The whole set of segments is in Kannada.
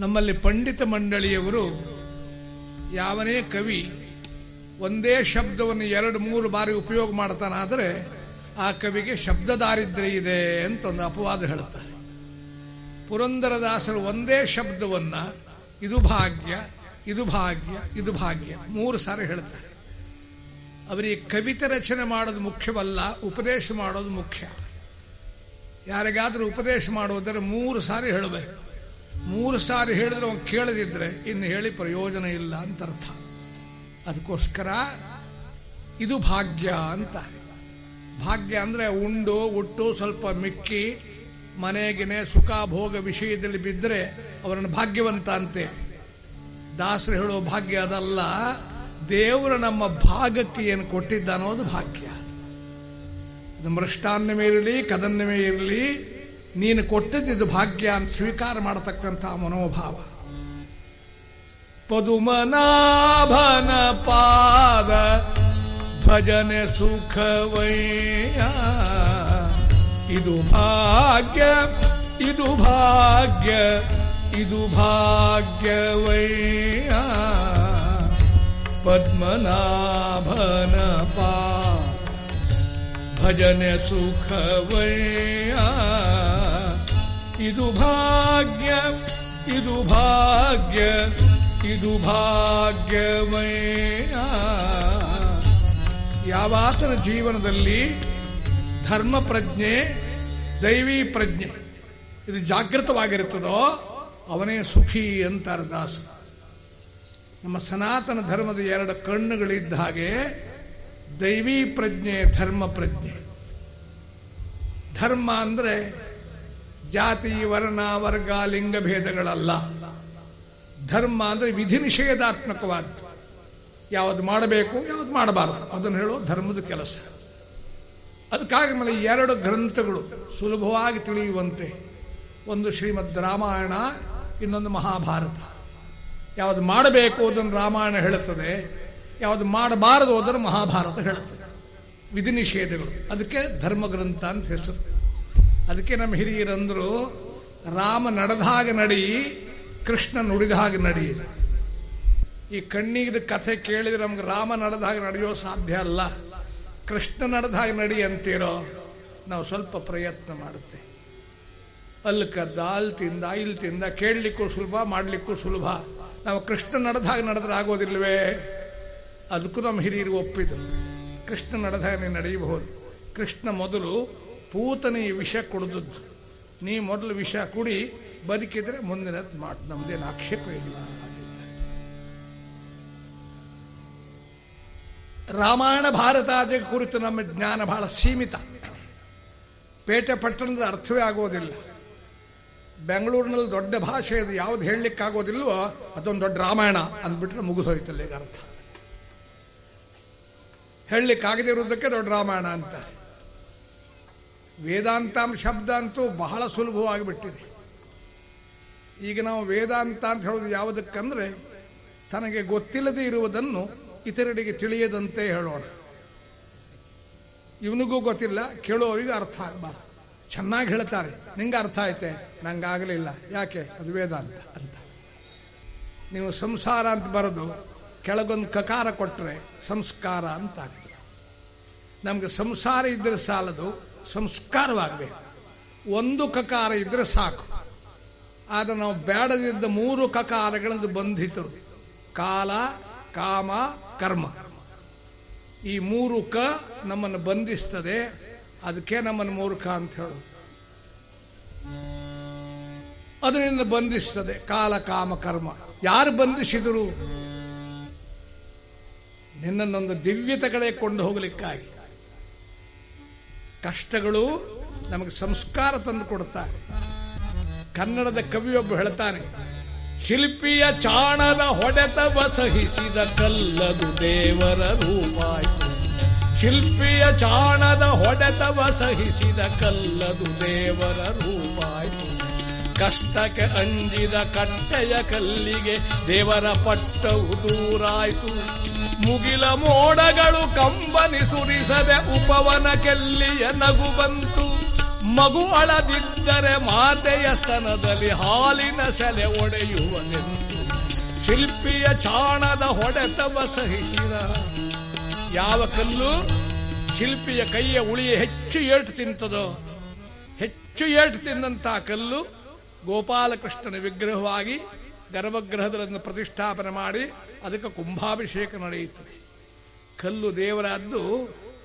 ನಮ್ಮಲ್ಲಿ ಪಂಡಿತ ಮಂಡಳಿಯವರು ಯಾವನೇ ಕವಿ ಒಂದೇ ಶಬ್ದವನ್ನು 2-3 ಬಾರಿ ಉಪಯೋಗ ಮಾಡ್ತಾನಾದರೆ ಆ ಕವಿಗೆ ಶಬ್ದ ದಾರಿದ್ರ್ಯ ಇದೆ ಅಂತ ಒಂದು ಅಪವಾದ ಹೇಳ್ತಾರೆ. ಪುರಂದರದಾಸರು ಒಂದೇ ಶಬ್ದವನ್ನ ಇದು ಭಾಗ್ಯ, ಇದು ಭಾಗ್ಯ, ಇದು ಭಾಗ್ಯ 3 ಸಾರಿ ಹೇಳ್ತಾರೆ. ಅವರಿಗೆ ಕವಿತೆ ರಚನೆ ಮಾಡೋದು ಮುಖ್ಯವಲ್ಲ, ಉಪದೇಶ ಮಾಡೋದು ಮುಖ್ಯ. ಯಾರಿಗಾದ್ರೂ ಉಪದೇಶ ಮಾಡೋದರೆ 3 ಸಾರಿ ಹೇಳಬೇಕು. 3 ಸಾರಿ ಹೇಳಿದ್ರೆ ಅವ್ನು ಕೇಳದಿದ್ರೆ ಇನ್ನು ಹೇಳಿ ಪ್ರಯೋಜನ ಇಲ್ಲ ಅಂತ ಅರ್ಥ. ಅದಕ್ಕೋಸ್ಕರ ಇದು ಭಾಗ್ಯ ಅಂತ. ಭಾಗ್ಯ ಅಂದ್ರೆ ಉಂಡು ಉಟ್ಟು ಸ್ವಲ್ಪ ಮಿಕ್ಕಿ ಮನೆಗಿನೇ ಸುಖ ಭೋಗ ವಿಷಯದಲ್ಲಿ ಬಿದ್ದರೆ ಅವರನ್ನು ಭಾಗ್ಯವಂತ ಅಂತೆ. ದಾಸರು ಹೇಳೋ ಭಾಗ್ಯ ಅದಲ್ಲ, ದೇವರು ನಮ್ಮ ಭಾಗಕ್ಕೆ ಏನು ಕೊಟ್ಟಿದ್ದಾನೋದು ಭಾಗ್ಯ. ಮೃಷ್ಟಾನ್ನವೇ ಇರಲಿ ಕದನ್ನವೇ ಇರಲಿ, ನೀನು ಕೊಟ್ಟದಿದ್ದು ಭಾಗ್ಯ ಅಂತ ಸ್ವೀಕಾರ ಮಾಡತಕ್ಕಂಥ ಮನೋಭಾವ. ಪದುಮನಾಭನ ಪಾದ ಭಜನೆ ಸುಖವಯ್ಯ, ಇದು ಭಾಗ್ಯ, ಇದು ಭಾಗ್ಯ, ಇದು ಭಾಗ್ಯವಯ್ಯ. ಪದ್ಮನಾಭನ ಪಾದ ಭಜನೆ ಸುಖವಯ್ಯ, ಇದು ಭಾಗ್ಯ, ಇದು ಭಾಗ್ಯ, ಇದು ಭಾಗ್ಯವಯ್ಯ. ಯಾವಾತನ ಜೀವನದಲ್ಲಿ ಧರ್ಮ ಪ್ರಜ್ಞೆ ದೈವಿ ಪ್ರಜ್ಞೆ ಇದು ಜಾಗೃತವಾಗಿರುತ್ತದೋ ಅವನೇ ಸುಖಿ ಅಂತಾರೆ ದಾಸರು. ನಮ್ಮ ಸನಾತನ ಧರ್ಮದ 2 ಕಣ್ಣುಗಳಿದ್ದ ಹಾಗೆ ದೈವಿ ಪ್ರಜ್ಞೆ, ಧರ್ಮ ಪ್ರಜ್ಞೆ. ಧರ್ಮ ಅಂದ್ರೆ ಜಾತಿ ವರ್ಣ ವರ್ಗ ಲಿಂಗ ಭೇದಗಳಲ್ಲ. ಧರ್ಮ ಅಂದ್ರೆ ವಿಧಿ ನಿಷೇಧಾತ್ಮಕವಾದ್ದು. ಯಾವುದು ಮಾಡಬೇಕು ಯಾವುದು ಮಾಡಬಾರದು ಅದನ್ನು ಹೇಳೋ ಧರ್ಮದ ಕೆಲಸ. ಅದಕ್ಕಾಗಿ ಮೇಲೆ 2 ಗ್ರಂಥಗಳು ಸುಲಭವಾಗಿ ತಿಳಿಯುವಂತೆ, ಒಂದು ಶ್ರೀಮದ್ ರಾಮಾಯಣ, ಇನ್ನೊಂದು ಮಹಾಭಾರತ. ಯಾವುದು ಮಾಡಬೇಕು ಅದನ್ನು ರಾಮಾಯಣ ಹೇಳುತ್ತದೆ, ಯಾವುದು ಮಾಡಬಾರದು ಅದನ್ನು ಮಹಾಭಾರತ ಹೇಳುತ್ತದೆ. ವಿಧಿ ನಿಷೇಧಗಳು, ಅದಕ್ಕೆ ಧರ್ಮಗ್ರಂಥ ಅಂತ ಹೆಸರು. ಅದಕ್ಕೆ ನಮ್ಮ ಹಿರಿಯರಂದ್ರು ರಾಮ ನಡೆದ ಹಾಗೆ ನಡಿ, ಕೃಷ್ಣ ನುಡಿದ ಹಾಗೆ ನಡಿ. ಈ ಕಣ್ಣಿಗೆ ಕಥೆ ಕೇಳಿದ್ರೆ ನಮ್ಗೆ ರಾಮ ನಡೆದ ಹಾಗೆ ನಡೆಯೋ ಸಾಧ್ಯ ಅಲ್ಲ. ಕೃಷ್ಣ ನಡೆದ ಹಾಗೆ ನಡಿ ಅಂತೀರೋ ನಾವು ಸ್ವಲ್ಪ ಪ್ರಯತ್ನ ಮಾಡುತ್ತೆ. ಅಲ್ಲಿ ಕದ್ದ, ಅಲ್ಲಿ ತಿಂದ, ಇಲ್ಲಿ ತಿಂದ, ಕೇಳಲಿಕ್ಕೂ ಸುಲಭ, ಮಾಡಲಿಕ್ಕೂ ಸುಲಭ. ನಾವು ಕೃಷ್ಣ ನಡೆದ ಹಾಗೆ ನಡೆದ್ರೆ ಆಗೋದಿಲ್ವೇ? ಅದಕ್ಕೂ ನಮ್ಮ ಹಿರಿಯರು ಒಪ್ಪಿದರು. ಕೃಷ್ಣ ನಡೆದ ಹಾಗೆ ನಡೆಯಬಹುದು. ಕೃಷ್ಣ ಮೊದಲು ಪೂತನಿಗೆ ವಿಷ ಕುಡಿದದ್ದು. ನೀ ಮೊದಲು ವಿಷ ಕುಡಿ, ಬದುಕಿದ್ರೆ ಮುಂದಿನದ್ದು ಮಾಡು, ನಮ್ದೇನು ಆಕ್ಷೇಪ ಇಲ್ಲ. ರಾಮಾಯಣ ಭಾರತಾದಿ ಕುರಿತು ನಮ್ಮ ಜ್ಞಾನ ಬಹಳ ಸೀಮಿತ. ಪೇಟೆ ಪಟ್ಟಣದ ಅರ್ಥವೇ ಆಗೋದಿಲ್ಲ. ಬೆಂಗಳೂರಿನಲ್ಲಿ ದೊಡ್ಡ ಭಾಷೆ ಇದು, ಯಾವ್ದು ಹೇಳಲಿಕ್ಕಾಗೋದಿಲ್ವೋ ಅದೊಂದು ದೊಡ್ಡ ರಾಮಾಯಣ ಅಂದ್ಬಿಟ್ರೆ ಮುಗಿದೋಯ್ತಲ್ಲ ಈಗ ಅರ್ಥ. ಹೇಳಲಿಕ್ಕಾಗದೇ ಇರೋದಕ್ಕೆ ದೊಡ್ಡ ರಾಮಾಯಣ ಅಂತ. ವೇದಾಂತ ಶಬ್ದ ಅಂತೂ ಬಹಳ ಸುಲಭವಾಗಿ ಬಿಟ್ಟಿದೆ. ಈಗ ನಾವು ವೇದಾಂತ ಅಂತ ಹೇಳೋದು ಯಾವುದಕ್ಕಂದ್ರೆ ತನಗೆ ಗೊತ್ತಿಲ್ಲದೆ ಇರುವುದನ್ನು ಇತರರಿಗೆ ತಿಳಿಯದಂತೆ ಹೇಳೋಣ. ಇವನಿಗೂ ಗೊತ್ತಿಲ್ಲ, ಕೇಳೋರಿಗೆ ಅರ್ಥ ಆಗಬಾರ್ದು. ಚೆನ್ನಾಗಿ ಹೇಳ್ತಾರೆ, ನಿಂಗೆ ಅರ್ಥ ಆಯ್ತೆ, ನಂಗಾಗಲಿಲ್ಲ, ಯಾಕೆ? ಅದು ವೇದಾಂತ ಅಂತ. ನೀವು ಸಂಸಾರ ಅಂತ ಬರೆದು ಕೆಳಗೊಂದು ಕಕಾರ ಕೊಟ್ಟರೆ ಸಂಸ್ಕಾರ ಅಂತ ಆಗ್ತದೆ. ನಮ್ಗೆ ಸಂಸಾರ ಇದ್ರೆ ಸಾಲದು, ಸಂಸ್ಕಾರವಾಗಬೇಕು. ಒಂದು ಕಕಾರ ಇದ್ರೆ ಸಾಕು. ಆದರೆ ನಾವು ಬೇಡದಿದ್ದ 3 ಕಕಾರಗಳನ್ನು ಬಂಧಿತರು: ಕಾಲ, ಕಾಮ, ಕರ್ಮ. ಈ 3 ಕ ನಮ್ಮನ್ನು ಬಂಧಿಸ್ತದೆ. ಅದಕ್ಕೆ ನಮ್ಮನ್ನು ಮೂರ್ಖ ಅಂತ ಹೇಳು. ಅದರಿಂದ ಬಂಧಿಸ್ತದೆ ಕಾಲ, ಕಾಮ, ಕರ್ಮ. ಯಾರು ಬಂಧಿಸಿದರು? ನಿನ್ನನ್ನೊಂದು ದಿವ್ಯತೆ ಕಡೆ ಕೊಂಡು ಹೋಗಲಿಕ್ಕಾಗಿ. ಕಷ್ಟಗಳು ನಮಗೆ ಸಂಸ್ಕಾರ ತಂದು ಕೊಡುತ್ತಾರೆ. ಕನ್ನಡದ ಕವಿಯೊಬ್ಬ ಹೇಳ್ತಾನೆ, ಶಿಲ್ಪಿಯ ಚಾಣದ ಹೊಡೆತವ ಸಹಿಸಿದ ಕಲ್ಲದು ದೇವರ ರೂಪಾಯಿತು. ಶಿಲ್ಪಿಯ ಚಾಣದ ಹೊಡೆತವ ಸಹಿಸಿದ ಕಲ್ಲದು ದೇವರ ರೂಪಾಯಿತು. ಕಷ್ಟಕ್ಕೆ ಅಂಜಿದ ಕಟ್ಟೆಯ ಕಲ್ಲಿಗೆ ದೇವರ ಪಟ್ಟವು ದೂರಾಯಿತು. ಮುಗಿಲ ಮೋಡಗಳು ಕಂಬನಿ ಸುರಿಸದೆ ಉಪವನ ಕೆಲ್ಲಿಯ ನಗು ಬಂತು. ಮಗು ಅಳದಿದ್ದ ಮುಟ್ಟಿದರೆ ಮಾತೆಯ ಸ್ತನದಲ್ಲಿ ಹಾಲಿನ ಸೆಲೆ ಒಡೆಯುವುದೆಂದು ಶಿಲ್ಪಿಯ ಚಾಣದ ಹೊಡೆತವ ಸಹಿಸಿದ. ಯಾವ ಕಲ್ಲು ಶಿಲ್ಪಿಯ ಕೈಯ ಉಳಿಯ ಹೆಚ್ಚು ಏಟು ತಿಂತದೋ, ಹೆಚ್ಚು ಏಟು ತಿಂದಂತಹ ಕಲ್ಲು ಗೋಪಾಲಕೃಷ್ಣನ ವಿಗ್ರಹವಾಗಿ ಗರ್ಭಗೃಹದಲ್ಲಿ ಪ್ರತಿಷ್ಠಾಪನೆ ಮಾಡಿ ಅದಕ್ಕೆ ಕುಂಭಾಭಿಷೇಕ ನಡೆಯುತ್ತದೆ. ಕಲ್ಲು ದೇವರದ್ದು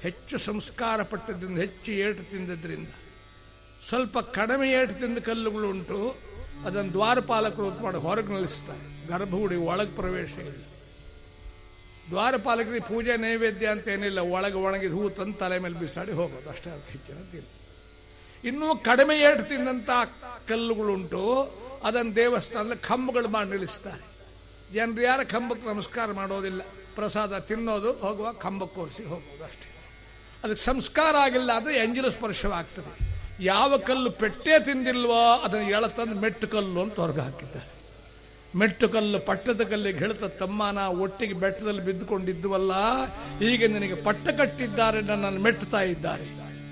ಹೆಚ್ಚು ಸಂಸ್ಕಾರ ಪಟ್ಟದ್ರಿಂದ, ಹೆಚ್ಚು ಏಟು ತಿಂದದ್ರಿಂದ. ಸ್ವಲ್ಪ ಕಡಿಮೆ ಏಟು ತಿಂದ ಕಲ್ಲುಗಳುಂಟು, ಅದನ್ನು ದ್ವಾರಪಾಲಕರು ಮಾಡಿ ಹೊರಗೆ ನಿಲ್ಲಿಸ್ತಾರೆ. ಗರ್ಭಗುಡಿ ಒಳಗೆ ಪ್ರವೇಶ ಇಲ್ಲ. ದ್ವಾರಪಾಲಕರಿಗೆ ಪೂಜೆ ನೈವೇದ್ಯ ಅಂತ ಏನಿಲ್ಲ, ಒಳಗೆ ಒಣಗಿದ ಹೂ ತಂದು ತಲೆ ಮೇಲೆ ಬಿಸಾಡಿ ಹೋಗೋದು ಅಷ್ಟೇ, ಅದಕ್ಕೆ ಹೆಚ್ಚಿನ. ಇನ್ನೂ ಕಡಿಮೆ ಏಟು ತಿಂದಂಥ ಕಲ್ಲುಗಳುಂಟು, ಅದನ್ನು ದೇವಸ್ಥಾನದಲ್ಲಿ ಕಂಬಗಳು ಮಾಡಿ ನಿಲ್ಲಿಸ್ತಾರೆ. ಜನರು ಯಾರ ಕಂಬಕ್ಕೆ ನಮಸ್ಕಾರ ಮಾಡೋದಿಲ್ಲ, ಪ್ರಸಾದ ತಿನ್ನೋದು, ಹೋಗುವ ಕಂಬಕ್ಕೆ ಕೋರಿಸಿ ಹೋಗೋದು ಅಷ್ಟೇ. ಅದಕ್ಕೆ ಸಂಸ್ಕಾರ ಆಗಿಲ್ಲ, ಅದು ಎಂಜಲ ಸ್ಪರ್ಶವಾಗ್ತದೆ. ಯಾವ ಕಲ್ಲು ಪೆಟ್ಟೆ ತಿಂದಿಲ್ವೋ ಅದನ್ನು ಎಳತಂದು ಮೆಟ್ಟು ಕಲ್ಲು ಅಂತ ಹೊರಗೆ ಹಾಕಿದ್ದಾರೆ. ಮೆಟ್ಟು ಕಲ್ಲು ಪಟ್ಟದ ಕಲ್ಲಿಗೆ ಹೇಳ್ತ, ತಮ್ಮ ನಾ ಒಟ್ಟಿಗೆ ಬೆಟ್ಟದಲ್ಲಿ ಬಿದ್ದುಕೊಂಡಿದ್ದುವಲ್ಲ, ಈಗ ನಿನಗೆ ಪಟ್ಟ ಕಟ್ಟಿದ್ದಾರೆ, ನನ್ನನ್ನು ಮೆಟ್ಟುತ್ತಾ ಇದ್ದಾರೆ.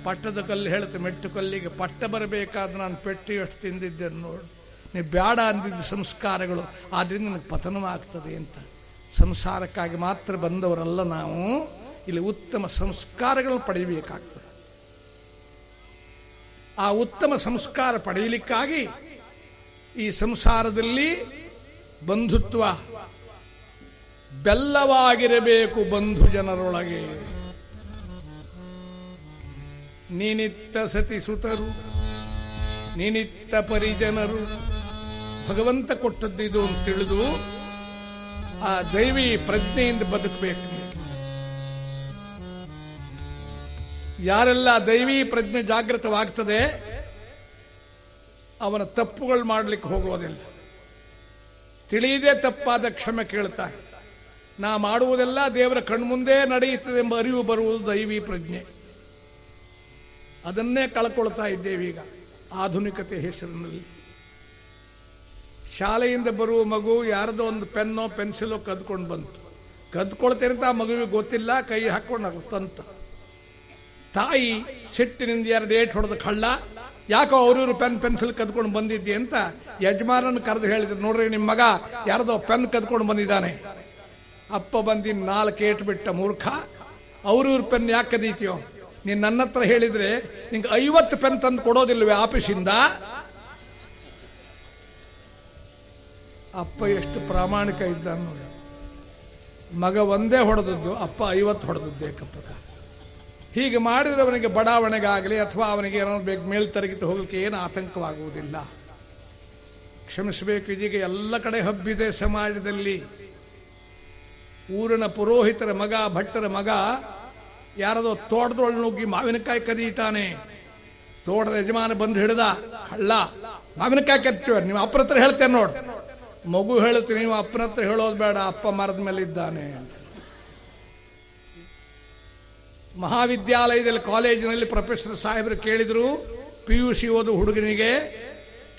ಪಟ್ಟದ ಕಲ್ಲು ಹೇಳುತ್ತೆ ಮೆಟ್ಟು ಕಲ್ಲಿಗೆ, ಪಟ್ಟ ಬರಬೇಕಾದ ನಾನು ಪೆಟ್ಟು ಎಷ್ಟು ತಿಂದಿದ್ದೇನೆ ನೋಡು, ನೀವು ಬೇಡ ಅಂದಿದ್ದ ಸಂಸ್ಕಾರಗಳು, ಆದ್ರಿಂದ ನನಗೆ ಪತನವಾಗ್ತದೆ ಅಂತ. ಸಂಸಾರಕ್ಕಾಗಿ ಮಾತ್ರ ಬಂದವರಲ್ಲ ನಾವು, ಇಲ್ಲಿ ಉತ್ತಮ ಸಂಸ್ಕಾರಗಳನ್ನು ಪಡೆಯಬೇಕಾಗ್ತದೆ. ಆ ಉತ್ತಮ ಸಂಸ್ಕಾರ ಪಡೆಯಲಿಕ್ಕಾಗಿ ಈ ಸಂಸಾರದಲ್ಲಿ ಬಂಧುತ್ವ ಬೆಲ್ಲವಾಗಿರಬೇಕು. ಬಂಧು ಜನರೊಳಗೆ ನೀನಿತ್ತ ಸತಿ ಸುತರು, ನೀನಿತ್ತ ಪರಿಜನರು, ಭಗವಂತ ಕೊಟ್ಟದ್ದು ಇದು ಅಂತ ತಿಳಿದು ಆ ದೈವಿ ಪ್ರಜ್ಞೆಯಿಂದ ಬದುಕಬೇಕು. ಯಾರೆಲ್ಲ ದೈವಿ ಪ್ರಜ್ಞೆ ಜಾಗೃತವಾಗ್ತದೆ ಅವನ ತಪ್ಪುಗಳು ಮಾಡಲಿಕ್ಕೆ ಹೋಗೋದಿಲ್ಲ. ತಿಳಿಯದೆ ತಪ್ಪಾದ ಕ್ಷಮೆ ಕೇಳ್ತಾನೆ. ನಾ ಮಾಡುವುದೆಲ್ಲ ದೇವರ ಕಣ್ಮುಂದೆ ನಡೆಯುತ್ತದೆ ಎಂಬ ಅರಿವು ಬರುವುದು ದೈವಿ ಪ್ರಜ್ಞೆ. ಅದನ್ನೇ ಕಳ್ಕೊಳ್ತಾ ಇದ್ದೇವೆ ಈಗ ಆಧುನಿಕತೆ ಹೆಸರಿನಲ್ಲಿ. ಶಾಲೆಯಿಂದ ಬರುವ ಮಗು ಯಾರದೋ ಒಂದು ಪೆನ್ನೋ ಪೆನ್ಸಿಲೋ ಕದ್ಕೊಂಡು ಬಂತು, ಕದ್ಕೊಳ್ತಿರಂತ ಆ ಮಗುವಿಗೆ ಗೊತ್ತಿಲ್ಲ, ಕೈ ಹಾಕೊಂಡು ತಂತ. ತಾಯಿ ಸಿಟ್ಟಿನಿಂದ 2 ಏಟು ಹೊಡೆದ ಕಳ್ಳ, ಯಾಕೋ ಅವ್ರವ್ರು ಪೆನ್ಸಿಲ್ ಕದ್ಕೊಂಡು ಬಂದಿದ್ದಿ ಅಂತ ಯಜಮಾನನ ಕರೆದು ಹೇಳಿದ್ರು, ನೋಡ್ರಿ ನಿಮ್ಮ ಮಗ ಯಾರದೋ ಪೆನ್ ಕದ್ಕೊಂಡು ಬಂದಿದ್ದಾನೆ. ಅಪ್ಪ ಬಂದು 4 ಏಟು ಬಿಟ್ಟ, ಮೂರ್ಖ, ಅವ್ರವ್ರ ಪೆನ್ ಯಾಕೆ ಕದೀತೀಯೋ, ನೀನು ನನ್ನ ಹತ್ರ ಹೇಳಿದ್ರೆ ನಿಂಗೆ 50 ಪೆನ್ ತಂದು ಕೊಡೋದಿಲ್ವೇ ಆಫೀಸಿಂದ? ಅಪ್ಪ ಎಷ್ಟು ಪ್ರಾಮಾಣಿಕ ಇದ್ದಾನೆ ನೋಡಿ. ಮಗ ಒಂದೇ ಹೊಡೆದದ್ದು, ಅಪ್ಪ 50 ಹೊಡೆದದ್ದು ಏಕಪ್ರಕಾರ. ಹೀಗೆ ಮಾಡಿದ್ರೆ ಅವನಿಗೆ ಬಡಾವಣೆಗಾಗಲಿ ಅಥವಾ ಅವನಿಗೆ ಏನೋ ಬೇಕು ಮೇಲ್ತರಗಿತು ಹೋಗಲಿಕ್ಕೆ ಏನು ಆತಂಕವಾಗುವುದಿಲ್ಲ. ಕ್ಷಮಿಸಬೇಕು, ಇದೀಗ ಎಲ್ಲ ಕಡೆ ಹಬ್ಬಿದೆ ಸಮಾಜದಲ್ಲಿ. ಊರಿನ ಪುರೋಹಿತರ ಮಗ, ಭಟ್ಟರ ಮಗ ಯಾರದೋ ತೋಟದೊಳಗೆ ನುಗ್ಗಿ ಮಾವಿನಕಾಯಿ ಕದೀತಾನೆ. ತೋಟದ ಯಜಮಾನ ಬಂದು ಹಿಡಿದ, ಕಳ್ಳ ಮಾವಿನಕಾಯಿ ಕದ್ತೀವ, ನೀವು ಅಪ್ಪನ ಹತ್ರ ಹೇಳ್ತೇನೆ ನೋಡು. ಮಗು ಹೇಳುತ್ತೆ, ನೀವು ಅಪ್ಪನ ಹತ್ರ ಹೇಳೋದು ಬೇಡ, ಅಪ್ಪ ಮರದ ಮೇಲೆ ಇದ್ದಾನೆ ಅಂತ. ಮಹಾವಿದ್ಯಾಲಯದಲ್ಲಿ ಕಾಲೇಜಿನಲ್ಲಿ ಪ್ರೊಫೆಸರ್ ಸಾಹೇಬರು ಕೇಳಿದ್ರು, PUC ಓದು ಹುಡುಗನಿಗೆ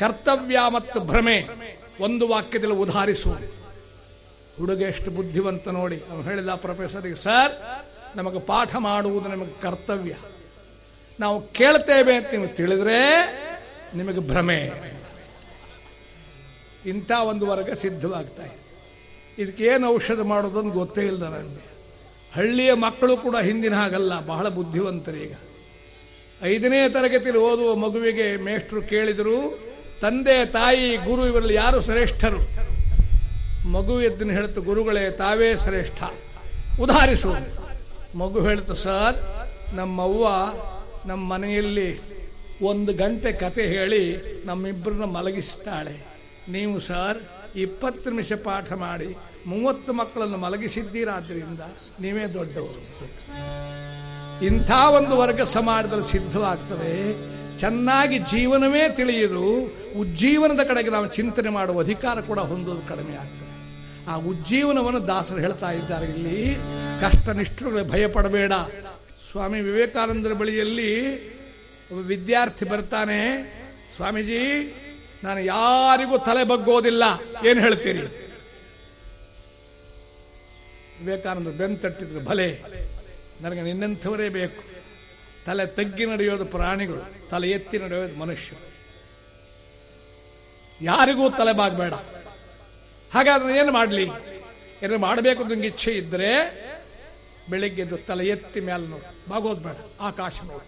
ಕರ್ತವ್ಯ ಮತ್ತು ಭ್ರಮೆ ಒಂದು ವಾಕ್ಯದಲ್ಲಿ ಉದಾಹರಿಸು. ಹುಡುಗ ಎಷ್ಟು ಬುದ್ಧಿವಂತ ನೋಡಿ. ಅವನು ಹೇಳಿದ ಪ್ರೊಫೆಸರ್ಗೆ, ಸರ್ ನಮಗೆ ಪಾಠ ಮಾಡುವುದು ನಮಗೆ ಕರ್ತವ್ಯ, ನಾವು ಕೇಳ್ತೇವೆ ಅಂತ ನೀವು ತಿಳಿದ್ರೆ ನಿಮಗೆ ಭ್ರಮೆ. ಇಂಥ ಒಂದು ವರ್ಗ ಸಿದ್ಧವಾಗ್ತಾ ಇದೆ. ಇದಕ್ಕೆ ಏನು ಔಷಧ ಮಾಡೋದನ್ನು ಗೊತ್ತೇ ಇಲ್ಲ ನನಗೆ. ಹಳ್ಳಿಯ ಮಕ್ಕಳು ಕೂಡ ಹಿಂದಿನ ಹಾಗಲ್ಲ, ಬಹಳ ಬುದ್ಧಿವಂತರೀಗ. 5ನೇ ತರಗತಿಯಲ್ಲಿ ಓದುವ ಮಗುವಿಗೆ ಮೇಷ್ಟ್ರು ಕೇಳಿದರು, ತಂದೆ ತಾಯಿ ಗುರು ಇವರಲ್ಲಿ ಯಾರು ಶ್ರೇಷ್ಠರು? ಮಗು ಎದ್ದನ್ನು ಹೇಳ್ತು, ಗುರುಗಳೇ ತಾವೇ ಶ್ರೇಷ್ಠ, ಉದಾಹರಿಸು. ಮಗು ಹೇಳ್ತು, ಸರ್ ನಮ್ಮವ್ವ ನಮ್ಮ ಮನೆಯಲ್ಲಿ 1 ಗಂಟೆ ಕತೆ ಹೇಳಿ ನಮ್ಮಿಬ್ಬರನ್ನ ಮಲಗಿಸ್ತಾಳೆ. ನೀವು ಸರ್ 20 ನಿಮಿಷ ಪಾಠ ಮಾಡಿ 30 ಮಕ್ಕಳನ್ನು ಮಲಗಿಸಿದ್ದೀರಾದ್ರಿಂದ ನೀವೇ ದೊಡ್ಡವರು. ಇಂಥ ಒಂದು ವರ್ಗ ಸಮಾಜದಲ್ಲಿ ಸಿದ್ಧವಾಗ್ತದೆ. ಚೆನ್ನಾಗಿ ಜೀವನವೇ ತಿಳಿಯದು, ಉಜ್ಜೀವನದ ಕಡೆಗೆ ನಾವು ಚಿಂತನೆ ಮಾಡುವ ಅಧಿಕಾರ ಕೂಡ ಹೊಂದೋದು ಕಡಿಮೆ ಆಗ್ತದೆ. ಆ ಉಜ್ಜೀವನವನ್ನು ದಾಸರು ಹೇಳ್ತಾ ಇದ್ದಾರೆ ಇಲ್ಲಿ. ಕಷ್ಟ ನಿಷ್ಠುರಗಳಿಗೆ ಭಯಪಡಬೇಡ. ಸ್ವಾಮಿ ವಿವೇಕಾನಂದರ ಬಳಿಯಲ್ಲಿ ಒಬ್ಬ ವಿದ್ಯಾರ್ಥಿ ಬರ್ತಾನೆ, ಸ್ವಾಮೀಜಿ ನಾನು ಯಾರಿಗೂ ತಲೆ ಬಗ್ಗೋದಿಲ್ಲ, ಏನು ಹೇಳ್ತೀರಿ? ವಿವೇಕಾನಂದರು ಬೆನ್ನು ತಟ್ಟಿದ್ರು, ಭಲೆ ನನಗೆ ನಿನ್ನಂಥವರೇ ಬೇಕು. ತಲೆ ತಗ್ಗಿ ನಡೆಯೋದು ಪ್ರಾಣಿಗಳು, ತಲೆ ಎತ್ತಿ ನಡೆಯೋದು ಮನುಷ್ಯರು. ಯಾರಿಗೂ ತಲೆಬಾಗಬೇಡ. ಹಾಗಾದ್ರೆ ಏನು ಮಾಡಲಿ? ಏನು ಮಾಡಬೇಕು ಅಂತ ಇಚ್ಛೆ ಇದ್ರೆ ಬೆಳಿಗ್ಗೆದ್ದು ತಲೆ ಎತ್ತಿ ಮೇಲೆ ನೋಡು, ಬಾಗೋದು ಬೇಡ, ಆಕಾಶ ನೋಡು,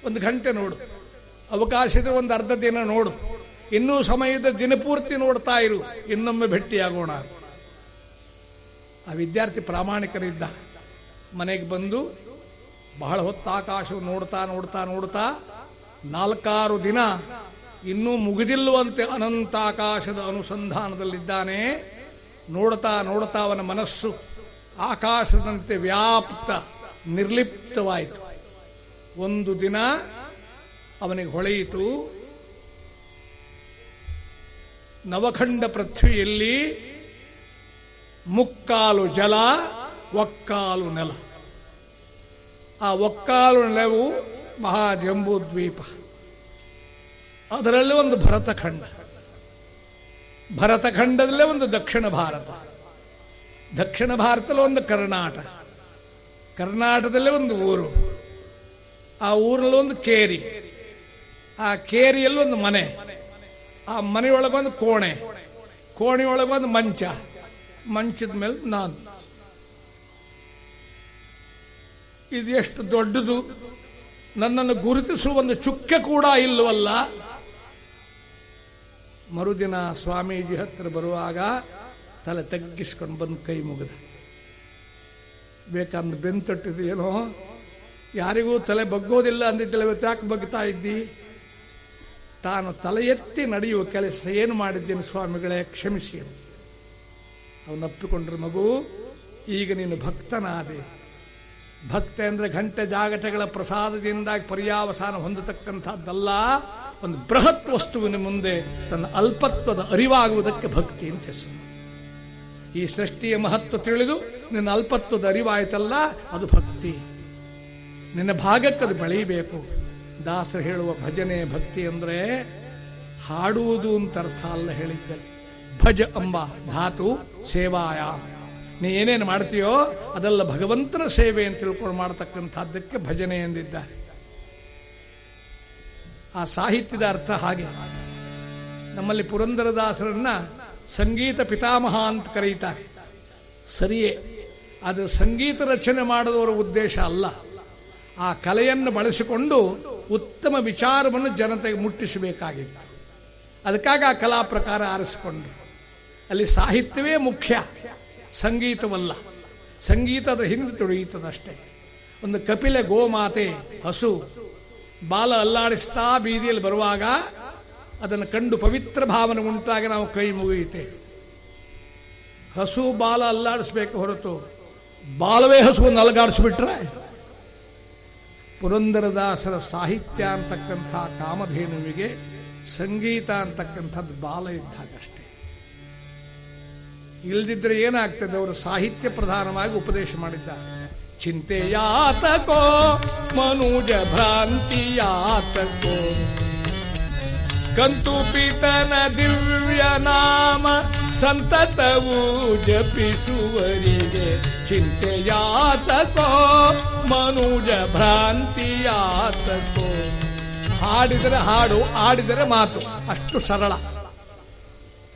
1 ಗಂಟೆ ನೋಡು, ಅವಕಾಶ ಇದ್ರೆ 1 ಅರ್ಧ ದಿನ ನೋಡು, ಇನ್ನೂ ಸಮಯ ಇದ್ದರೆ ದಿನಪೂರ್ತಿ ನೋಡ್ತಾ ಇರು, ಇನ್ನೊಮ್ಮೆ ಭೇಟಿಯಾಗೋಣ. ಆ ವಿದ್ಯಾರ್ಥಿ ಪ್ರಾಮಾಣಿಕರಿದ್ದ. ಮನೆಗೆ ಬಂದು ಬಹಳ ಹೊತ್ತು ಆಕಾಶವನ್ನು ನೋಡ್ತಾ ನೋಡ್ತಾ ನೋಡ್ತಾ 4-6 ದಿನ ಇನ್ನೂ ಮುಗಿದಿಲ್ಲವಂತೆ ಅನಂತ ಆಕಾಶದ ಅನುಸಂಧಾನದಲ್ಲಿದ್ದಾನೆ. ನೋಡ್ತಾ ನೋಡ್ತಾ ಅವನ ಮನಸ್ಸು ಆಕಾಶದಂತೆ ವ್ಯಾಪ್ತ ನಿರ್ಲಿಪ್ತವಾಯಿತು. ಒಂದು ದಿನ ಅವನಿಗೆ ಹೊಳೆಯಿತು, ನವಖಂಡ ಪೃಥ್ವಿಯಲ್ಲಿ ಮುಕ್ಕಾಲು ಜಲ, ಒಕ್ಕಾಲು ನೆಲ. ಆ ಒಕ್ಕಾಲು ನೆಲವು ಮಹಾಜಂಬೂ ದ್ವೀಪ, ಅದರಲ್ಲಿ ಒಂದು ಭರತಖಂಡ, ಭರತಖಂಡದಲ್ಲೇ ಒಂದು ದಕ್ಷಿಣ ಭಾರತ, ದಕ್ಷಿಣ ಭಾರತದಲ್ಲಿ ಒಂದು ಕರ್ನಾಟಕ, ಕರ್ನಾಟಕದಲ್ಲೇ ಒಂದು ಊರು, ಆ ಊರಲ್ಲಿ ಒಂದು ಕೇರಿ, ಆ ಕೇರಿಯಲ್ಲಿ ಒಂದು ಮನೆ, ಆ ಮನೆಯೊಳಗೊಂದು ಕೋಣೆ, ಕೋಣೆಯೊಳಗೊಂದು ಮಂಚ, ಮಂಚದ ಮೇಲೆ ನಾನು. ಇದು ಎಷ್ಟು ದೊಡ್ಡದು! ನನ್ನನ್ನು ಗುರುತಿಸುವ ಒಂದು ಚುಕ್ಕೆ ಕೂಡ ಇಲ್ಲವಲ್ಲ. ಮರುದಿನ ಸ್ವಾಮೀಜಿ ಹತ್ತಿರ ಬರುವಾಗ ತಲೆ ತಗ್ಗಿಸ್ಕೊಂಡು ಬಂದು ಕೈ ಮುಗಿದ. ಬೇಕಂದ್ರೆ ಬೆಂತಟ್ಟಿದೆಯೇನೋ, ಯಾರಿಗೂ ತಲೆ ಬಗ್ಗೋದಿಲ್ಲ ಅಂದಿದ್ದಲ್ಲ, ಇವತ್ತು ಯಾಕೆ ಬಗ್ತಾ ಇದ್ದಿ? ತಾನು ತಲೆ ಎತ್ತಿ ನಡೆಯುವ ಕೆಲಸ ಏನು ಮಾಡಿದ್ದೇನೆ ಸ್ವಾಮಿಗಳೇ, ಕ್ಷಮಿಸಿ. ಅವನಪ್ಪಿಕೊಂಡ್ರೆ, ಮಗು ಈಗ ನೀನು ಭಕ್ತನಾದೆ. ಭಕ್ತ ಅಂದರೆ ಗಂಟೆ ಜಾಗಟೆಗಳ ಪ್ರಸಾದದಿಂದಾಗಿ ಪರ್ಯಾವಸಾನ ಹೊಂದತಕ್ಕಂಥದ್ದಲ್ಲ, ಒಂದು ಬೃಹತ್ ವಸ್ತುವಿನ ಮುಂದೆ ತನ್ನ ಅಲ್ಪತ್ವದ ಅರಿವಾಗುವುದಕ್ಕೆ ಭಕ್ತಿ ಅಂತ ಹೆಸರು. ಈ ಸೃಷ್ಟಿಯ ಮಹತ್ವ ತಿಳಿದು ನಿನ್ನ ಅಲ್ಪತ್ವದ ಅರಿವಾಯ್ತಲ್ಲ, ಅದು ಭಕ್ತಿ. ನಿನ್ನ ಭಾಗಕ್ಕದು ಬೆಳೀಬೇಕು. ದಾಸರು ಹೇಳುವ ಭಜನೆ ಭಕ್ತಿ ಅಂದರೆ ಹಾಡುವುದು ಅಂತ ಅರ್ಥ ಅಲ್ಲ ಹೇಳಿದ್ದಲ್ಲಿ. ಭಜ ಎಂಬ ಧಾತು ಸೇವಾಯ, ನೀ ಏನೇನು ಮಾಡ್ತೀಯೋ ಅದೆಲ್ಲ ಭಗವಂತನ ಸೇವೆ ಅಂತ ತಿಳ್ಕೊಂಡು ಮಾಡತಕ್ಕಂಥದ್ದಕ್ಕೆ ಭಜನೆ ಎಂದಿದ್ದಾರೆ. ಆ ಸಾಹಿತ್ಯದ ಅರ್ಥ ಹಾಗೆ. ನಮ್ಮಲ್ಲಿ ಪುರಂದರದಾಸರನ್ನ ಸಂಗೀತ ಪಿತಾಮಹ ಅಂತ ಕರೀತಾರೆ. ಸರಿಯೇ, ಅದು ಸಂಗೀತ ರಚನೆ ಮಾಡುವವರ ಉದ್ದೇಶ ಅಲ್ಲ. ಆ ಕಲೆಯನ್ನು ಬಳಸಿಕೊಂಡು ಉತ್ತಮ ವಿಚಾರವನ್ನು ಜನತೆಗೆ ಮುಟ್ಟಿಸಬೇಕಾಗಿತ್ತು. ಅದಕ್ಕಾಗಿ ಆ ಕಲಾ ಪ್ರಕಾರ ಆರಿಸಿಕೊಂಡ್ರು. ಅಲ್ಲಿ ಸಾಹಿತ್ಯವೇ ಮುಖ್ಯ, ಸಂಗೀತವಲ್ಲ. ಸಂಗೀತದ ಹಿಂದೆ ತುಳಿಯುತ್ತದಷ್ಟೇ. ಒಂದು ಕಪಿಲೆ ಗೋಮಾತೆ ಹಸು ಬಾಲ ಅಲ್ಲಾಡಿಸ್ತಾ ಬೀದಿಯಲ್ಲಿ ಬರುವಾಗ ಅದನ್ನು ಕಂಡು ಪವಿತ್ರ ಭಾವನೆ ಉಂಟಾಗಿ ನಾವು ಕೈ ಮುಗಿಯುತ್ತೇವೆ. ಹಸು ಬಾಲ ಅಲ್ಲಾಡಿಸ್ಬೇಕು ಹೊರತು ಬಾಲವೇ ಹಸುವನ್ನು ಅಲಗಾಡಿಸ್ಬಿಟ್ರೆ. ಪುರಂದರದಾಸರ ಸಾಹಿತ್ಯ ಅಂತಕ್ಕಂಥ ಕಾಮಧೇನುವಿಗೆ ಸಂಗೀತ ಅಂತಕ್ಕಂಥದ್ದು ಬಾಲ ಇದ್ದಾಗಷ್ಟೇ. ಇಲ್ದಿದ್ರೆ ಏನಾಗ್ತದೆ? ಅವರು ಸಾಹಿತ್ಯ ಪ್ರಧಾನವಾಗಿ ಉಪದೇಶ ಮಾಡಿದ್ದಾರೆ. ಚಿಂತೆಯಾತಕೋ ಮನುಜ ಭ್ರಾಂತಿಯಾತಕೋ, ಕಂತು ಪಿತನ ದಿವ್ಯ ನಾಮ ಸಂತತವು ಜಪಿಸುವರಿಗೆ. ಚಿಂತೆಯಾತಕೋ ಮನುಜ ಭ್ರಾಂತಿಯಾತಕೋ. ಹಾಡಿದರೆ ಹಾಡು, ಆಡಿದರೆ ಮಾತು, ಅಷ್ಟು ಸರಳ.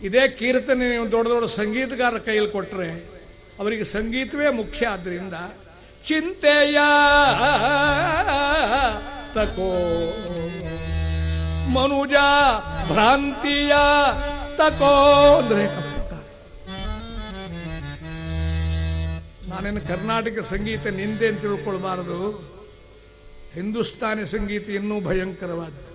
ಇದೇ ಕೀರ್ತನೆ ನೀವು ದೊಡ್ಡ ದೊಡ್ಡ ಸಂಗೀತಗಾರರ ಕೈಯಲ್ಲಿ ಕೊಟ್ಟರೆ ಅವರಿಗೆ ಸಂಗೀತವೇ ಮುಖ್ಯ. ಆದ್ದರಿಂದ ಚಿಂತೆಯ ತಕೋ ಮನುಜ ಭ್ರಾಂತಿಯ ತಕೋ ಅಂದ್ರೆ ನಾನೇನು ಕರ್ನಾಟಕ ಸಂಗೀತ ನಿಂದೆ ಅಂತ ತಿಳ್ಕೊಳ್ಬಾರದು. ಹಿಂದೂಸ್ತಾನಿ ಸಂಗೀತ ಇನ್ನೂ ಭಯಂಕರವಾದ್ದು.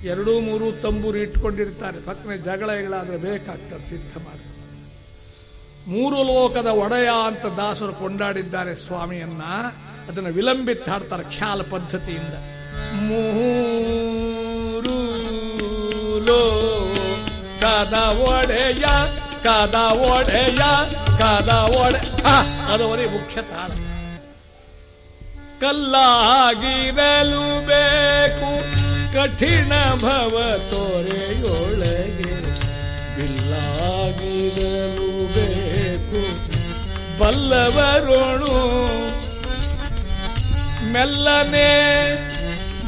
2-3 ತಂಬೂರು ಇಟ್ಕೊಂಡಿರ್ತಾರೆ, ಪಕ್ಕನೆ ಜಗಳಗಳಾದ್ರೆ ಬೇಕಾಗ್ತದೆ, ಸಿದ್ಧ ಮಾಡಿ. 3 ಲೋಕದ ಒಡೆಯ ಅಂತ ದಾಸರು ಕೊಂಡಾಡಿದ್ದಾರೆ ಸ್ವಾಮಿಯನ್ನ. ಅದನ್ನು ವಿಲಂಬಿತ ಹಾಡ್ತಾರೆ ಖ್ಯಾಲ ಪದ್ಧತಿಯಿಂದ. 3 ಲೋಕದ ಒಡೆಯ ಕದ ಒಡೆಯ ಕದ ಒಡೆ, ಅದವರೇ ಮುಖ್ಯ ತಾಳ. ಕಲ್ಲಾಗಿರಲು ಬೇಕು ಕಠಿಣ ಭವ ತೋರೆಯೊಳಗೆ, ಬಿಲ್ಲಾಗಿರಲು ಬೇಕು ಬಲ್ಲವರೋಣು. ಮೆಲ್ಲನೆ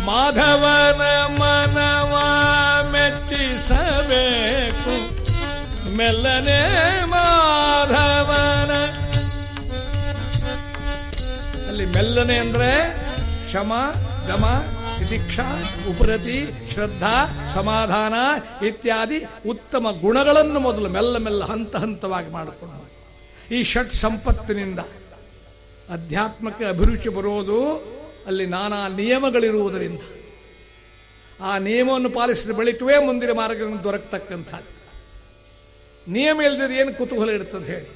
ಮಾಧವನ ಮನವ ಮೆಚ್ಚಿ ನಡೆಸಬೇಕು ಮೆಲ್ಲನೆ ಮಾಧವನ. ಅಲ್ಲಿ ಮೆಲ್ಲನೆ ಅಂದ್ರೆ ಶಮ, ದಮ, ತಿತಿಕ್ಷಾ, ಉಪರತಿ, ಶ್ರದ್ಧಾ, ಸಮಾಧಾನ ಇತ್ಯಾದಿ ಉತ್ತಮ ಗುಣಗಳನ್ನು ಮೊದಲು ಮೆಲ್ಲ ಮೆಲ್ಲ ಹಂತ ಹಂತವಾಗಿ ಮಾಡಿಕೊಂಡು ಈ ಷಟ್ ಸಂಪತ್ತಿನಿಂದ ಅಧ್ಯಾತ್ಮಕ್ಕೆ ಅಭಿರುಚಿ ಬರೋದು. ಅಲ್ಲಿ ನಾನಾ ನಿಯಮಗಳಿರುವುದರಿಂದ ಆ ನಿಯಮವನ್ನು ಪಾಲಿಸಿದ ಬಳಿಕವೇ ಮುಂದಿನ ಮಾರ್ಗಗಳನ್ನು ದೊರಕತಕ್ಕಂಥದ್ದು. ನಿಯಮ ಇಲ್ಲದಿದ್ರೆ ಏನು ಕುತೂಹಲ ಇರ್ತದೆ ಹೇಳಿ.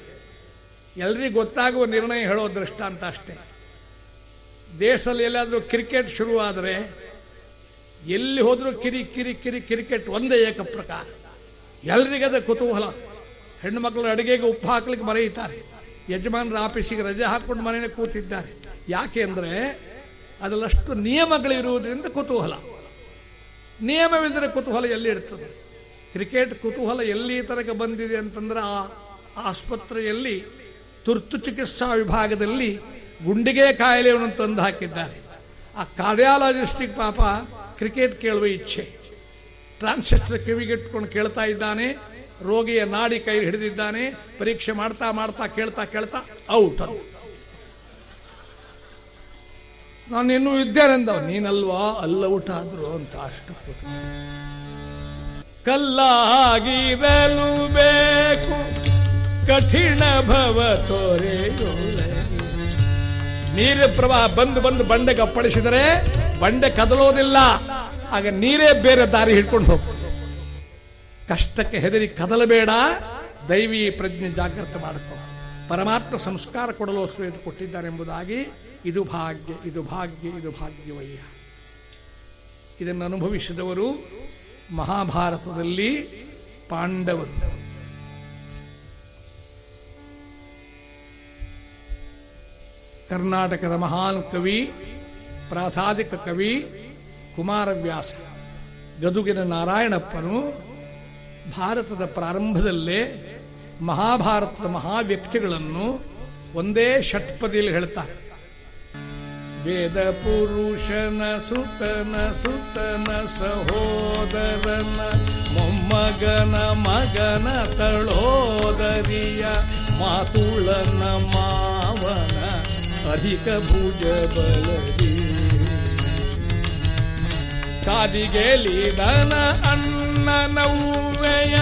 ಎಲ್ರಿಗೂ ಗೊತ್ತಾಗುವ ನಿರ್ಣಯ ಹೇಳೋ ದೃಷ್ಟಾಂತ ಅಷ್ಟೇ. ದೇಶದಲ್ಲಿ ಎಲ್ಲಾದರೂ ಕ್ರಿಕೆಟ್ ಶುರುವಾದರೆ ಎಲ್ಲಿ ಹೋದರೂ ಕಿರಿ ಕಿರಿ ಕಿರಿ ಕ್ರಿಕೆಟ್ ಒಂದೇ ಏಕ ಪ್ರಕಾರ. ಎಲ್ರಿಗದ ಕುತೂಹಲ. ಹೆಣ್ಣು ಮಕ್ಕಳು ಅಡುಗೆಗೆ ಉಪ್ಪು ಹಾಕ್ಲಿಕ್ಕೆ ಮರೆಯುತ್ತಾರೆ. ಯಜಮಾನರ ಆಫೀಸಿಗೆ ರಜೆ ಹಾಕ್ಕೊಂಡು ಮನೆಯೇ ಕೂತಿದ್ದಾರೆ. ಯಾಕೆ ಅಂದರೆ ಅದರಲ್ಲಷ್ಟು ನಿಯಮಗಳಿರುವುದರಿಂದ ಕುತೂಹಲ. ನಿಯಮವಿಲ್ಲದರೆ ಕುತೂಹಲ ಎಲ್ಲಿ ಇರ್ತದೆ? ಕ್ರಿಕೆಟ್ ಕುತೂಹಲ ಎಲ್ಲಿ ತನಕ ಬಂದಿದೆ ಅಂತಂದ್ರೆ ಆ ಆಸ್ಪತ್ರೆಯಲ್ಲಿ ತುರ್ತು ಚಿಕಿತ್ಸಾ ವಿಭಾಗದಲ್ಲಿ ಗುಂಡಿಗೆ ಕಾಯಿಲೆಯನ್ನು ತಂದು ಹಾಕಿದ್ದಾರೆ. ಆ ಕಾರ್ಡಿಯಾಲಜಿಸ್ಟಿಗೆ ಪಾಪ ಕ್ರಿಕೆಟ್ ಕೇಳುವ ಇಚ್ಛೆ. ಟ್ರಾನ್ಸಿಸ್ಟರ್ ಕಿವಿಗಿಟ್ಕೊಂಡು ಕೇಳ್ತಾ ಇದ್ದಾನೆ. ರೋಗಿಯ ನಾಡಿ ಕೈ ಹಿಡಿದಿದ್ದಾನೆ. ಪರೀಕ್ಷೆ ಮಾಡ್ತಾ ಮಾಡ್ತಾ ಕೇಳ್ತಾ ಕೇಳ್ತಾ ಔಟ್. ನಾನು ಇನ್ನೂ ಇದ್ದೇನೆ ಅಂದವ. ನೀನಲ್ವಾ ಅಲ್ಲ ಔಟ್ ಆದ್ರು ಅಂತ. ಅಷ್ಟು ಕಲ್ಲಾಗಿರಲು ಬೇಕು ಕಠಿಣ ಭವ ತೋರೆ. ನೀರಿನ ಪ್ರವಾಹ ಬಂದು ಬಂದು ಬಂಡೆಗೆ ಅಪ್ಪಳಿಸಿದರೆ ಬಂಡೆ ಕದಲೋದಿಲ್ಲ. ಆಗ ನೀರೇ ಬೇರೆ ದಾರಿ ಹಿಡ್ಕೊಂಡು ಹೋಗ್ತದೆ. ಕಷ್ಟಕ್ಕೆ ಹೆದರಿ ಕದಲಬೇಡ. ದೈವಿ ಪ್ರಜ್ಞೆ ಜಾಗೃತ ಮಾಡಿಕೊ. ಪರಮಾತ್ಮ ಸಂಸ್ಕಾರ ಕೊಡಲು ಶ್ರೇಷ್ಠ ಕೊಟ್ಟಿದ್ದಾರೆಂಬುದಾಗಿ ಇದು ಭಾಗ್ಯ, ಇದು ಭಾಗ್ಯ, ಇದು ಭಾಗ್ಯವಯ್ಯ. ಇದನ್ನು ಅನುಭವಿಸಿದವರು ಮಹಾಭಾರತದಲ್ಲಿ ಪಾಂಡವರು. ಕರ್ನಾಟಕದ ಮಹಾನ್ ಕವಿ, ಪ್ರಾಸಾದಿಕ ಕವಿ ಕುಮಾರವ್ಯಾಸ, ಗದುಗಿನ ನಾರಾಯಣಪ್ಪನು ಭಾರತದ ಪ್ರಾರಂಭದಲ್ಲೇ ಮಹಾಭಾರತದ ಮಹಾವ್ಯಕ್ತಿಗಳನ್ನು ಒಂದೇ ಷಟ್ಪದಿಯಲ್ಲಿ ಹೇಳ್ತಾರೆ. ವೇದ ಪುರುಷನ ಸುತನ ಸುತನ ಸಹೋದರನ ಮೊಮ್ಮಗನ ಮಗನ ತಳೋದರಿಯ ಮಾತುಳನ ಮಾವನ ಅಧಿಕ ಭುಜ ಬಲದಿ ಕಾದಿಗೆಲಿದನ ಅನ್ನನವ್ವೆಯ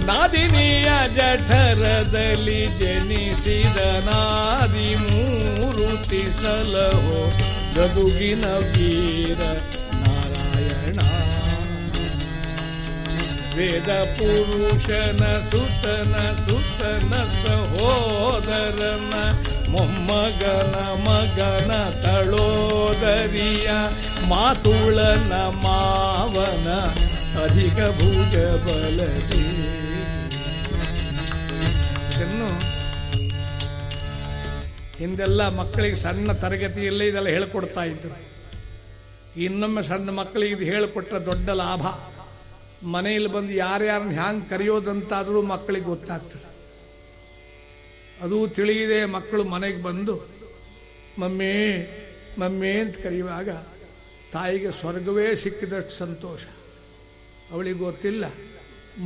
ನಾದಿನಿಯ ಜಠರದಲ್ಲಿ ಜನಿಸಿದ ನಾದಿ ಮೂರುತಿ ಸಲಹೋ ಗದುಗಿನ ವೀರ ನಾರಾಯಣ. ವೇದ ಪುರುಷನ ಸುತನ ಸುತನ ಸಹೋದರನ ಮೊಮ್ಮಗನ ಮಗನ ತಳೋದರಿಯ ಮಾತುಳನ ಮಾವನ ಅಧಿಕ ಭುಜ ಬಲದಿ. ಇದನ್ನು ಹಿಂದೆಲ್ಲ ಮಕ್ಕಳಿಗೆ ಸಣ್ಣ ತರಗತಿಯಲ್ಲೇ ಇದೆಲ್ಲ ಹೇಳಿಕೊಡ್ತಾ ಇದ್ರು. ಇನ್ನೊಮ್ಮೆ ಸಣ್ಣ ಮಕ್ಕಳಿಗೆ ಇದು ಹೇಳಿಕೊಟ್ರೆ ದೊಡ್ಡ ಲಾಭ. ಮನೆಯಲ್ಲಿ ಬಂದು ಯಾರ್ಯಾರನ್ನ ಹ್ಯಾಂಗೆ ಕರೆಯೋದಂತಾದರೂ ಮಕ್ಕಳಿಗೆ ಗೊತ್ತಾಗ್ತದೆ. ಅದು ತಿಳಿಯದೆ ಮಕ್ಕಳು ಮನೆಗೆ ಬಂದು ಮಮ್ಮಿ ಮಮ್ಮಿ ಅಂತ ಕರೆಯುವಾಗ ತಾಯಿಗೆ ಸ್ವರ್ಗವೇ ಸಿಕ್ಕಿದಷ್ಟು ಸಂತೋಷ. ಅವಳಿಗೆ ಗೊತ್ತಿಲ್ಲ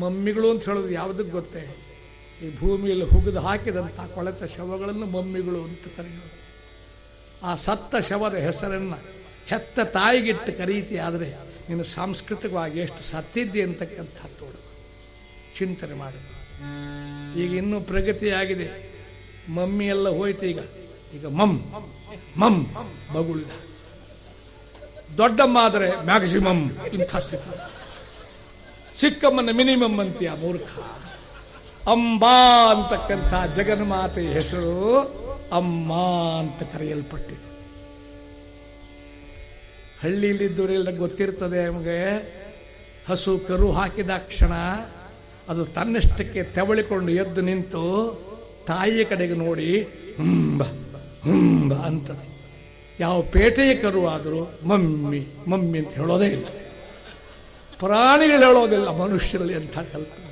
ಮಮ್ಮಿಗಳು ಅಂತ ಹೇಳೋದು ಯಾವುದಕ್ಕೆ ಗೊತ್ತೇ? ಈ ಭೂಮಿಯಲ್ಲಿ ಹುಗಿದು ಹಾಕಿದಂಥ ಕೊಳೆತ ಶವಗಳನ್ನು ಮಮ್ಮಿಗಳು ಅಂತ ಕರೆಯೋದು. ಆ ಸತ್ತ ಶವದ ಹೆಸರನ್ನು ಹೆತ್ತ ತಾಯಿಗಿಟ್ಟು ಕರೀತಿ. ಆದರೆ ನೀನು ಸಾಂಸ್ಕೃತಿಕವಾಗಿ ಎಷ್ಟು ಸತ್ತಿದ್ದೆ ಅಂತಕ್ಕಂಥ ತೋಡು ಚಿಂತನೆ ಮಾಡಿ. ಈಗ ಇನ್ನೂ ಪ್ರಗತಿಯಾಗಿದೆ. ಮಮ್ಮಿ ಎಲ್ಲ ಹೋಯ್ತು. ಈಗ ಮಮ್ ಮಮ್ ಬಗುಳಿದ. ದೊಡ್ಡಮ್ಮ ಆದರೆ ಮ್ಯಾಕ್ಸಿಮಮ್ ಇಂಥ ಸ್ಥಿತಿ. ಚಿಕ್ಕಮ್ಮನ ಮಿನಿಮಮ್ ಅಂತೀಯ ಮೂರ್ಖ. ಅಂಬಾ ಅಂತಕ್ಕಂಥ ಜಗನ್ಮಾತೆಯ ಹೆಸರು ಅಮ್ಮ ಅಂತ ಕರೆಯಲ್ಪಟ್ಟಿದೆ. ಹಳ್ಳಿಯಲ್ಲಿದ್ದವರೆಲ್ಲ ಗೊತ್ತಿರ್ತದೆ ನಮಗೆ. ಹಸು ಕರು ಹಾಕಿದ ಕ್ಷಣ ಅದು ತನ್ನಷ್ಟಕ್ಕೆ ತೆವಳಿಕೊಂಡು ಎದ್ದು ನಿಂತು ತಾಯಿಯ ಕಡೆಗೆ ನೋಡಿ ಹುಂಬ ಹುಂಬ ಅಂತದೆ. ಯಾವ ಪೇಟೆಯ ಕರು ಆದರೂ ಮಮ್ಮಿ ಮಮ್ಮಿ ಅಂತ ಹೇಳೋದೇ ಇಲ್ಲ. ಪ್ರಾಣಿಗಳು ಹೇಳೋದಿಲ್ಲ. ಮನುಷ್ಯರಲ್ಲಿ ಎಂಥ ಕಲ್ಪನೆ.